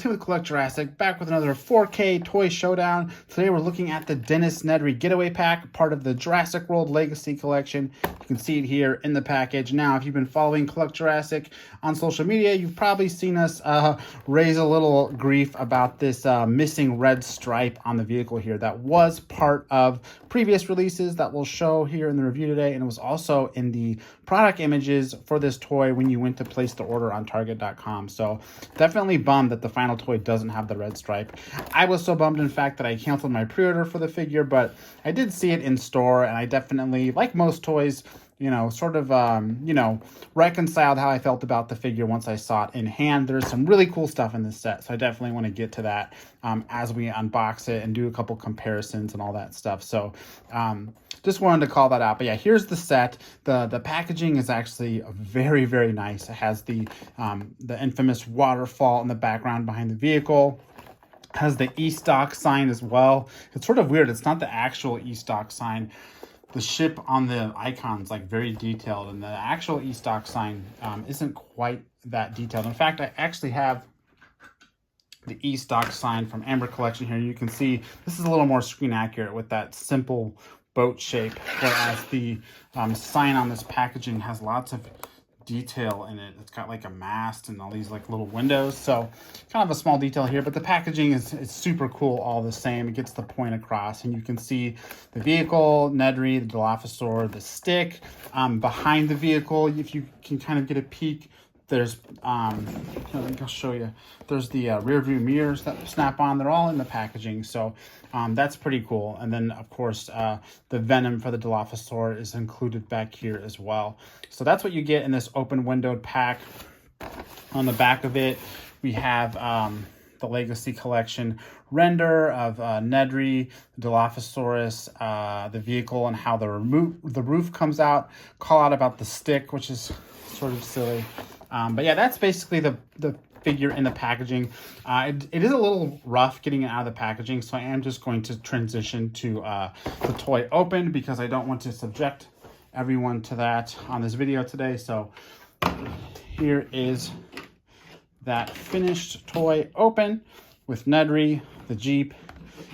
Tim with Collect Jurassic, back with another 4K Toy Showdown. Today we're looking at the Dennis Nedry Getaway Pack, part of the Jurassic World Legacy Collection. You can see it here in the package. Now, if you've been following Collect Jurassic on social media, you've probably seen us raise a little grief about this missing red stripe on the vehicle here. That was part of previous releases that we'll show here in the review today, and it was also in the product images for this toy when you went to place the order on Target.com. So definitely bummed that the final toy doesn't have the red stripe. I was so bummed, in fact, that I canceled my pre-order for the figure, but I did see it in store, and I definitely, like most toys, sort of, reconciled how I felt about the figure once I saw it in hand. There's some really cool stuff in this set, so I definitely want to get to that as we unbox it and do a couple comparisons and all that stuff. So just wanted to call that out. But yeah, here's the set. The packaging is actually very, very nice. It has the infamous waterfall in the background behind the vehicle. Has the e-stock sign as well. It's sort of weird. It's not the actual e-stock sign. The ship on the icon's like very detailed, and the actual e-stock sign isn't quite that detailed. In fact, I actually have the e-stock sign from Amber Collection here. You can see this is a little more screen accurate with that simple boat shape, whereas the sign on this packaging has lots of detail in it. It's got like a mast and all these like little windows, so kind of a small detail here, but the packaging is super cool all the same. It gets the point across, and you can see the vehicle, Nedry, the Dilophosaurus, the stick behind the vehicle. If you can kind of get a peek, there's I think I'll show you, there's the rear view mirrors that snap on. They're all in the packaging, so that's pretty cool. And then of course the venom for the Dilophosaurus is included back here as well. So that's what you get in this open windowed pack. On the back of it we have the Legacy Collection render of Nedry, the Dilophosaurus, the vehicle, and how the roof comes out. Call out about the stick, which is sort of silly. But yeah, that's basically the figure in the packaging. It is a little rough getting it out of the packaging, so I am just going to transition to the toy open because I don't want to subject everyone to that on this video today. So here is that finished toy open with Nedry, the Jeep,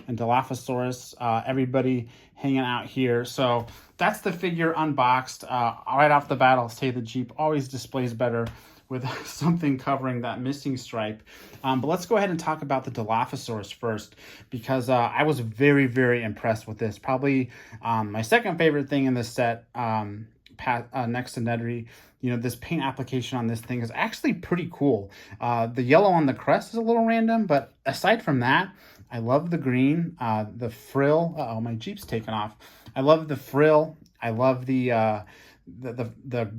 and Dilophosaurus, everybody hanging out here. So that's the figure unboxed. Right off the bat, I'll say the Jeep always displays better with something covering that missing stripe. But let's go ahead and talk about the Dilophosaurus first, because I was very, very impressed with this. Probably my second favorite thing in this set, next to Nedry. This paint application on this thing is actually pretty cool. The yellow on the crest is a little random, but aside from that, I love the green, the frill. Uh-oh, my Jeep's taken off. I love the frill. I love the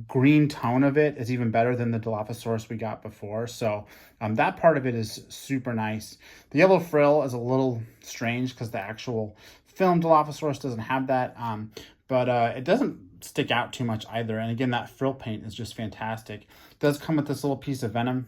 green tone of it is even better than the Dilophosaurus we got before. So that part of it is super nice. The yellow frill is a little strange because the actual film Dilophosaurus doesn't have that, but it doesn't stick out too much either. And again, that frill paint is just fantastic. It does come with this little piece of venom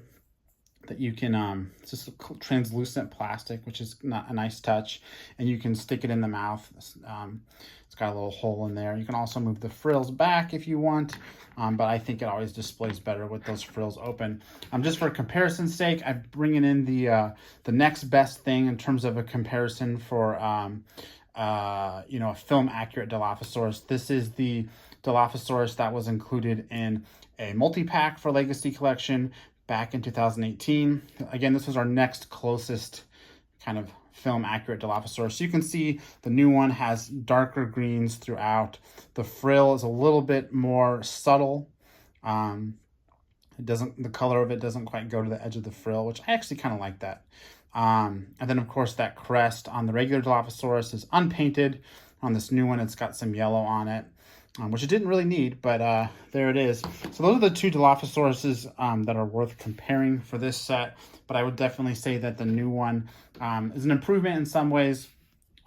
that you can, it's just translucent plastic, which is not a nice touch, and you can stick it in the mouth. It's got a little hole in there. You can also move the frills back if you want, but I think it always displays better with those frills open. Just for comparison's sake, I'm bringing in the next best thing in terms of a comparison for a film accurate Dilophosaurus. This is the Dilophosaurus that was included in a multi-pack for Legacy Collection back in 2018. Again, this was our next closest kind of film accurate Dilophosaurus. So you can see the new one has darker greens throughout. The frill is a little bit more subtle. The color of it doesn't quite go to the edge of the frill, which I actually kind of like that. And then of course that crest on the regular Dilophosaurus is unpainted. On this new one, it's got some yellow on it, which it didn't really need, but there it is. So those are the two Dilophosauruses that are worth comparing for this set, but I would definitely say that the new one is an improvement in some ways,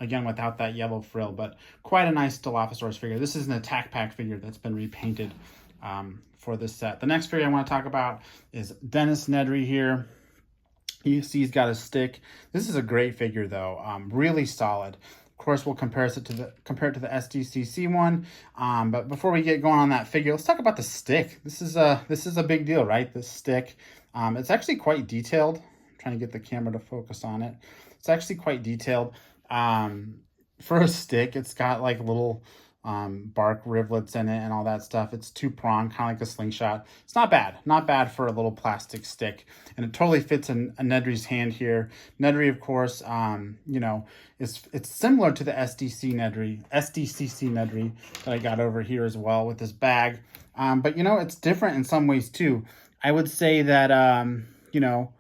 again, without that yellow frill, but quite a nice Dilophosaurus figure. This is an attack pack figure that's been repainted for this set. The next figure I want to talk about is Dennis Nedry here. You see he's got a stick. This is a great figure though, really solid. Of course, we'll compare it to the SDCC one. But before we get going on that figure, let's talk about the stick. This is a big deal, right? This stick. It's actually quite detailed. I'm trying to get the camera to focus on it. It's actually quite detailed. For a stick, it's got like little bark rivulets in it and all that stuff. It's two-pronged, kind of like a slingshot. It's not bad. Not bad for a little plastic stick. And it totally fits in a Nedry's hand here. Nedry, of course, you know, it's similar to the SDCC Nedry that I got over here as well with this bag. But, you know, it's different in some ways, too. I would say that, you know,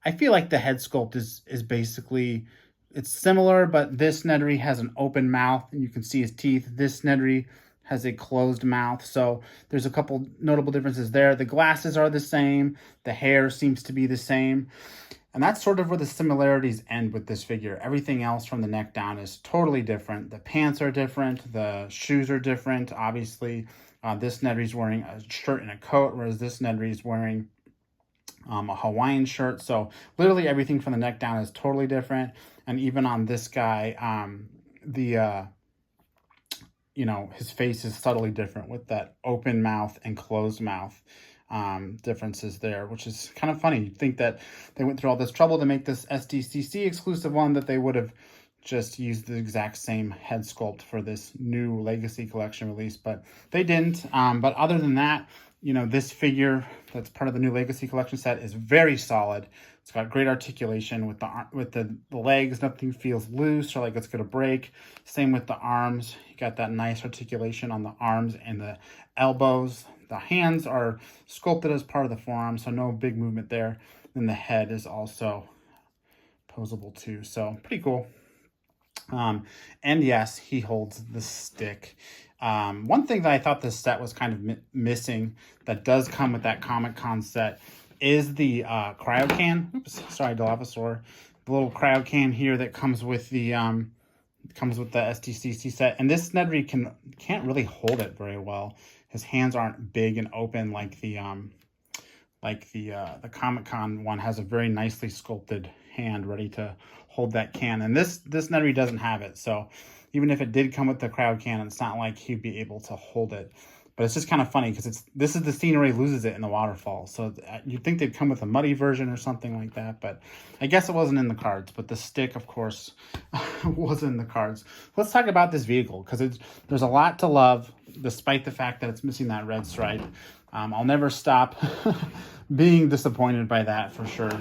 I feel like the head sculpt is basically... It's similar, but this Nedry has an open mouth, and you can see his teeth. This Nedry has a closed mouth, so there's a couple notable differences there. The glasses are the same. The hair seems to be the same. And that's sort of where the similarities end with this figure. Everything else from the neck down is totally different. The pants are different. The shoes are different, obviously. This Nedry's wearing a shirt and a coat, whereas this Nedry's wearing a Hawaiian shirt. So literally everything from the neck down is totally different. And even on this guy, you know, his face is subtly different with that open mouth and closed mouth differences there, which is kind of funny. You'd think that they went through all this trouble to make this SDCC exclusive one, that they would have just used the exact same head sculpt for this new Legacy Collection release, but they didn't. But other than that, you know, this figure that's part of the new Legacy Collection set is very solid. It's got great articulation with the legs. Nothing feels loose or like it's going to break. Same with the arms. You got that nice articulation on the arms and the elbows. The hands are sculpted as part of the forearm, so no big movement there. And the head is also posable too, so pretty cool. And yes, he holds the stick. One thing that I thought this set was kind of missing that does come with that Comic-Con set is the cryo can. Oops, sorry, Dilophosaurus. The little cryo can here that comes with the SDCC set. And this Nedry can't really hold it very well. His hands aren't big and open like the Comic-Con one has a very nicely sculpted hand ready to hold that can. And this Nedry doesn't have it. So even if it did come with the crowd can, it's not like he'd be able to hold it. But it's just kind of funny because this is the scene where he loses it in the waterfall. So you'd think they'd come with a muddy version or something like that. But I guess it wasn't in the cards. But the stick, of course, was in the cards. Let's talk about this vehicle because there's a lot to love, despite the fact that it's missing that red stripe. I'll never stop being disappointed by that for sure.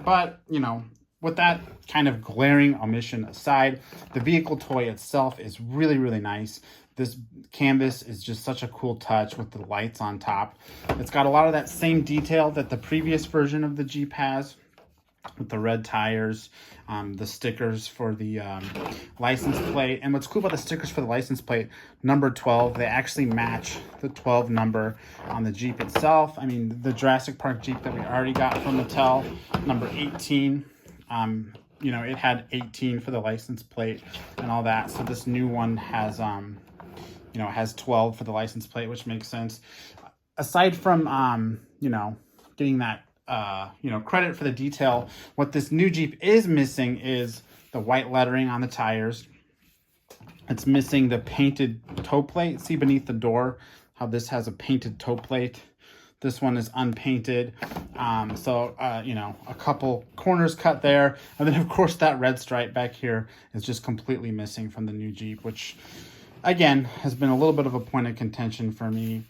But, you know, with that kind of glaring omission aside, the vehicle toy itself is really, really nice. This canvas is just such a cool touch with the lights on top. It's got a lot of that same detail that the previous version of the Jeep has, with the red tires, the stickers for the license plate. And what's cool about the stickers for the license plate, number 12, they actually match the 12 number on the Jeep itself. I mean, the Jurassic Park Jeep that we already got from Mattel, number 18, you know, it had 18 for the license plate and all that. So this new one has, you know, has 12 for the license plate, which makes sense. Aside from, you know, getting that, you know, credit for the detail, what this new Jeep is missing is the white lettering on the tires. It's missing the painted toe plate. See beneath the door how this has a painted toe plate. This one is unpainted. You know, a couple corners cut there. And then, of course, that red stripe back here is just completely missing from the new Jeep, which, again, has been a little bit of a point of contention for me.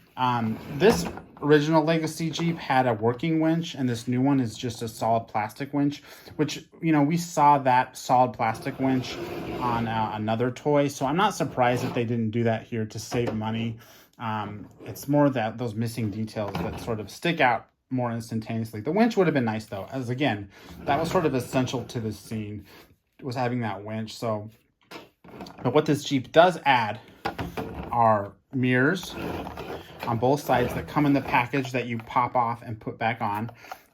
This original Legacy Jeep had a working winch, and this new one is just a solid plastic winch, which, you know, we saw that solid plastic winch on another toy. So I'm not surprised that they didn't do that here to save money. It's more that those missing details that sort of stick out more instantaneously. The winch would have been nice though, as again, that was sort of essential to this scene, was having that winch. So, but what this Jeep does add are mirrors on both sides that come in the package that you pop off and put back on.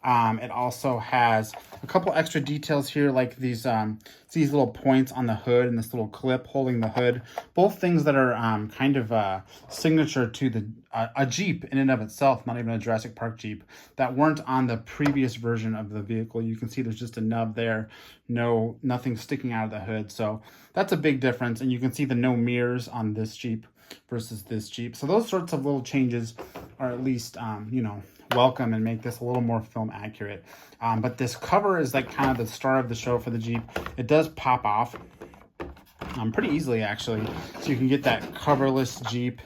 It also has a couple extra details here, like these little points on the hood and this little clip holding the hood. Both things that are kind of signature to a Jeep in and of itself, not even a Jurassic Park Jeep, that weren't on the previous version of the vehicle. You can see there's just a nub there, nothing sticking out of the hood. So that's a big difference. And you can see the no mirrors on this Jeep. versus this Jeep. So those sorts of little changes are at least, you know, welcome and make this a little more film accurate. But this cover is like kind of the star of the show for the Jeep. It does pop off pretty easily, actually. So you can get that coverless Jeep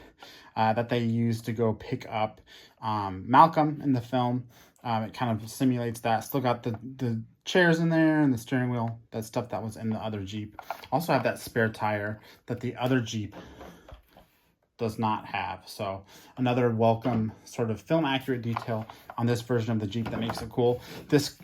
that they use to go pick up Malcolm in the film. It kind of simulates that. Still got the chairs in there and the steering wheel, that stuff that was in the other Jeep. Also have that spare tire that the other Jeep does not have. So another welcome sort of film accurate detail on this version of the Jeep that makes it cool. This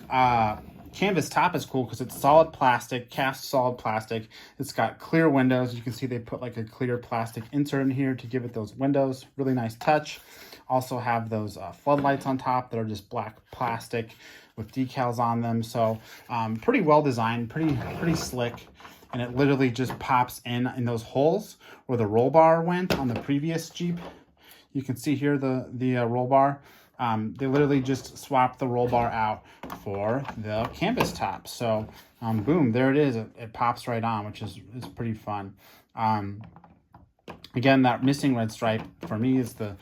canvas top is cool because it's solid plastic, cast solid plastic. It's got clear windows. You can see they put like a clear plastic insert in here to give it those windows. Really nice touch. Also have those floodlights on top that are just black plastic with decals on them. So pretty well designed, pretty slick. And it literally just pops in those holes where the roll bar went on the previous Jeep. You can see here the roll bar. They literally just swapped the roll bar out for the canvas top. So boom, there it is. It pops right on, which is pretty fun. Again, that missing red stripe for me is the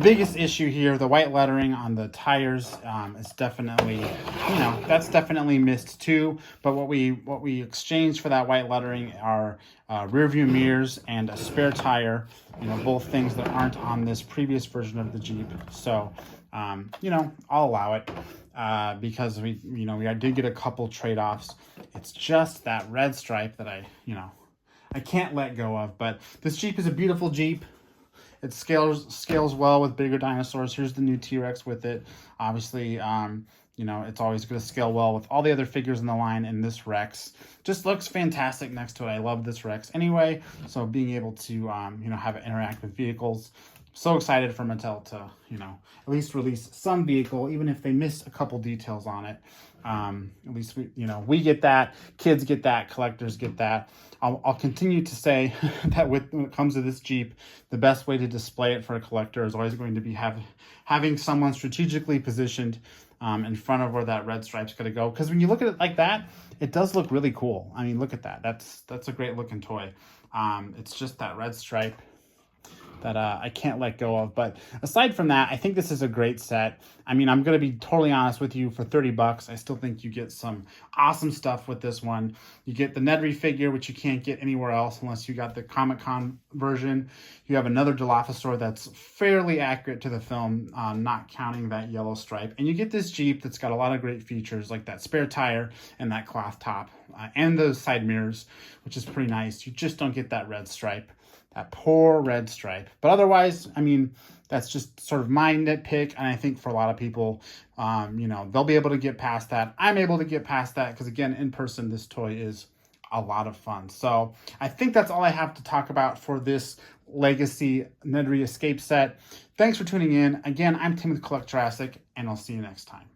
biggest issue here. The white lettering on the tires is definitely, you know, that's definitely missed too. But what we exchanged for that white lettering are rear view mirrors and a spare tire. You know, both things that aren't on this previous version of the Jeep. So, you know, I'll allow it because we did get a couple trade-offs. It's just that red stripe that I can't let go of. But this Jeep is a beautiful Jeep. It scales well with bigger dinosaurs. Here's the new T-Rex with it. Obviously, you know, it's always going to scale well with all the other figures in the line, and this Rex just looks fantastic next to it. I love this Rex anyway. So being able to, you know, have it interact with vehicles. So excited for Mattel to, you know, at least release some vehicle, even if they miss a couple details on it. At least we get that, kids get that, collectors get that. I'll continue to say that when it comes to this Jeep, the best way to display it for a collector is always going to be having someone strategically positioned in front of where that red stripe's going to go. Because when you look at it like that, it does look really cool. I mean, look at that. That's a great looking toy. It's just that red stripe that I can't let go of. But aside from that, I think this is a great set. I mean, I'm going to be totally honest with you, for $30, I still think you get some awesome stuff with this one. You get the Nedry figure, which you can't get anywhere else unless you got the Comic-Con version. You have another Dilophosaurus that's fairly accurate to the film, not counting that yellow stripe. And you get this Jeep that's got a lot of great features, like that spare tire and that cloth top, and those side mirrors, which is pretty nice. You just don't get that red stripe. That poor red stripe. But otherwise, I mean, that's just sort of my nitpick. And I think for a lot of people, you know, they'll be able to get past that. I'm able to get past that because, again, in person, this toy is a lot of fun. So I think that's all I have to talk about for this Legacy Nedry Escape set. Thanks for tuning in. Again, I'm Tim with Collect Jurassic, and I'll see you next time.